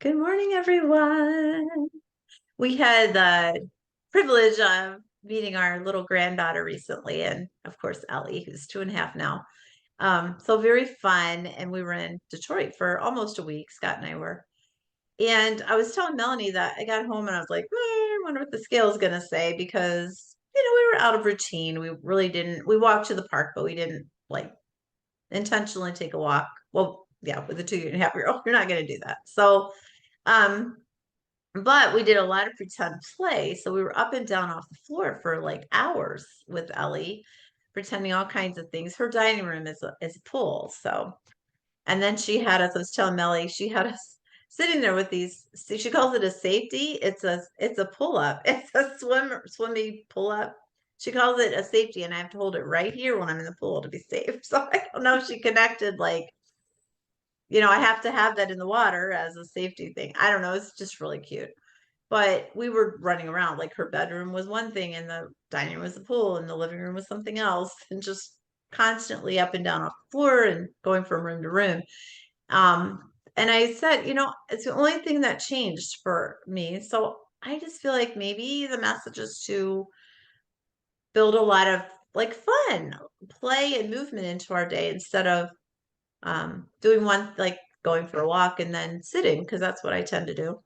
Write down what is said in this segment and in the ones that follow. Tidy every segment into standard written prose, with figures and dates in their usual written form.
Good morning, everyone. We had the privilege of meeting our little granddaughter recently, and of course, Ellie, who's 2.5 now. So very fun. And we were in Detroit for almost a week. Scott and I were. And I was telling Melanie that I got home and I was like, I wonder what the scale is going to say because, we were out of routine. We really didn't, we walked to the park, but we didn't like intentionally take a walk. Well, yeah, with a 2.5-year-old, you're not going to do that. So, um, but we did a lot of pretend play. So we were up and down off the floor for like hours with Ellie, pretending all kinds of things. Her dining room is a pool. So, and then she had us, I was telling Melly, she had us sitting there with these, she calls it a safety. It's a pull up. It's a swimmy pull up. She calls it a safety, and I have to hold it right here when I'm in the pool to be safe. So I don't know if she connected like, I have to have that in the water as a safety thing. I don't know. It's just really cute. But we were running around, like her bedroom was one thing, and the dining room was the pool, and the living room was something else, and just constantly up and down off the floor and going from room to room. And I said, it's the only thing that changed for me. So I just feel like maybe the message is to build a lot of like fun, play, and movement into our day instead of doing one, like going for a walk and then sitting, because that's what I tend to do.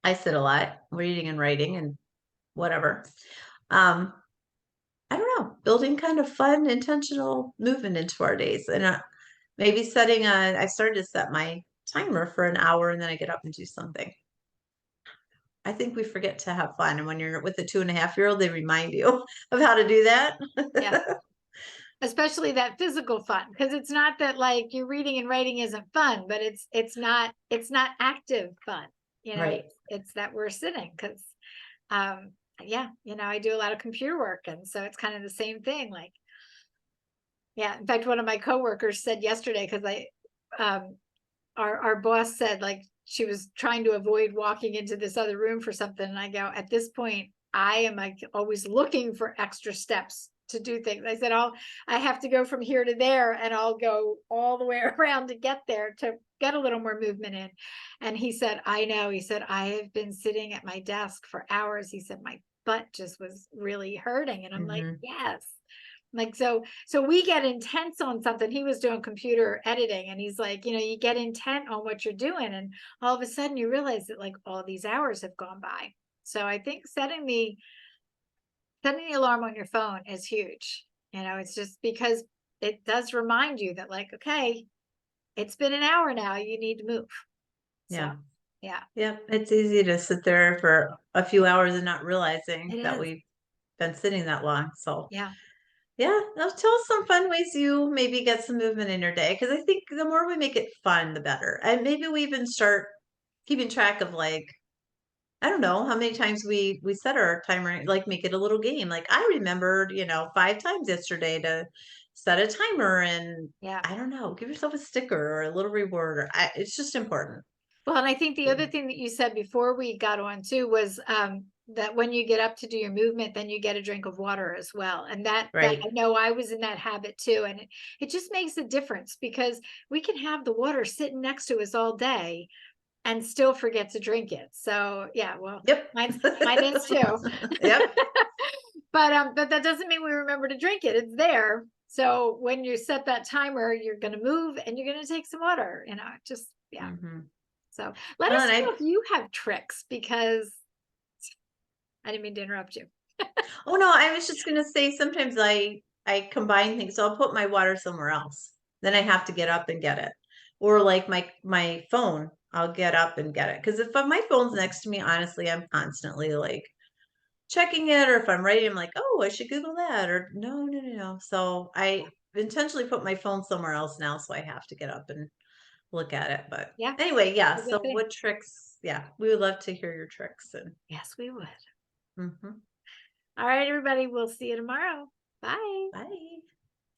I sit a lot, reading and writing and whatever. Um, I don't know, building kind of fun, intentional movement into our days. And maybe I started to set my timer for an hour and then I get up and do something. I think we forget to have fun. And when you're with a 2.5-year-old, they remind you of how to do that. Yeah. Especially that physical fun, because it's not that like you're reading and writing isn't fun, but it's not active fun. Right. It's that we're sitting because yeah, I do a lot of computer work, and so it's kind of the same thing. Like, yeah, in fact, one of my coworkers said yesterday, because our boss said like she was trying to avoid walking into this other room for something, and I go, at this point, I am like always looking for extra steps to do things. I said, I have to go from here to there, and I'll go all the way around to get there to get a little more movement in. And he said, I know. He said, I have been sitting at my desk for hours. He said, my butt just was really hurting. And I'm like, yes. Like, so we get intense on something. He was doing computer editing, and he's like, you get intent on what you're doing, and all of a sudden you realize that like all these hours have gone by. So I think setting the alarm on your phone is huge. It's just because it does remind you that like, okay, it's been an hour now, you need to move. So Yeah. yeah. Yeah. It's easy to sit there for a few hours and not realizing It that is. we've been sitting that long. So Yeah. yeah, now tell us some fun ways you maybe get some movement in your day. Because I think the more we make it fun, the better. And maybe we even start keeping track of like, I don't know how many times we set our timer, like make it a little game. Like I remembered, 5 times yesterday to set a timer, and Yeah. I don't know, give yourself a sticker or a little reward. It's just important. Well, and I think the other thing that you said before we got on too was that when you get up to do your movement, then you get a drink of water as well. And that Right. I know I was in that habit too. And it just makes a difference, because we can have the water sitting next to us all day and still forget to drink it. So yeah, well, Yep. mine is too. Yep. But that doesn't mean we remember to drink it. It's there. So when you set that timer, you're going to move and you're going to take some water, just, yeah. Hmm. So let Well, us and know if you have tricks, because I didn't mean to interrupt you. oh no, I was just gonna say sometimes I combine things. So I'll put my water somewhere else. Then I have to get up and get it. Or like my phone, I'll get up and get it. Because if my phone's next to me, honestly, I'm constantly like checking it, or if I'm writing, I'm like, oh, I should Google that, or no, no, no, no. So I intentionally put my phone somewhere else now, so I have to get up and look at it. But Yeah, anyway, yeah. a So good thing. what tricks? Yeah, we would love to hear your tricks. And Yes, we would. mhm. All right, everybody. We'll see you tomorrow. Bye. Bye.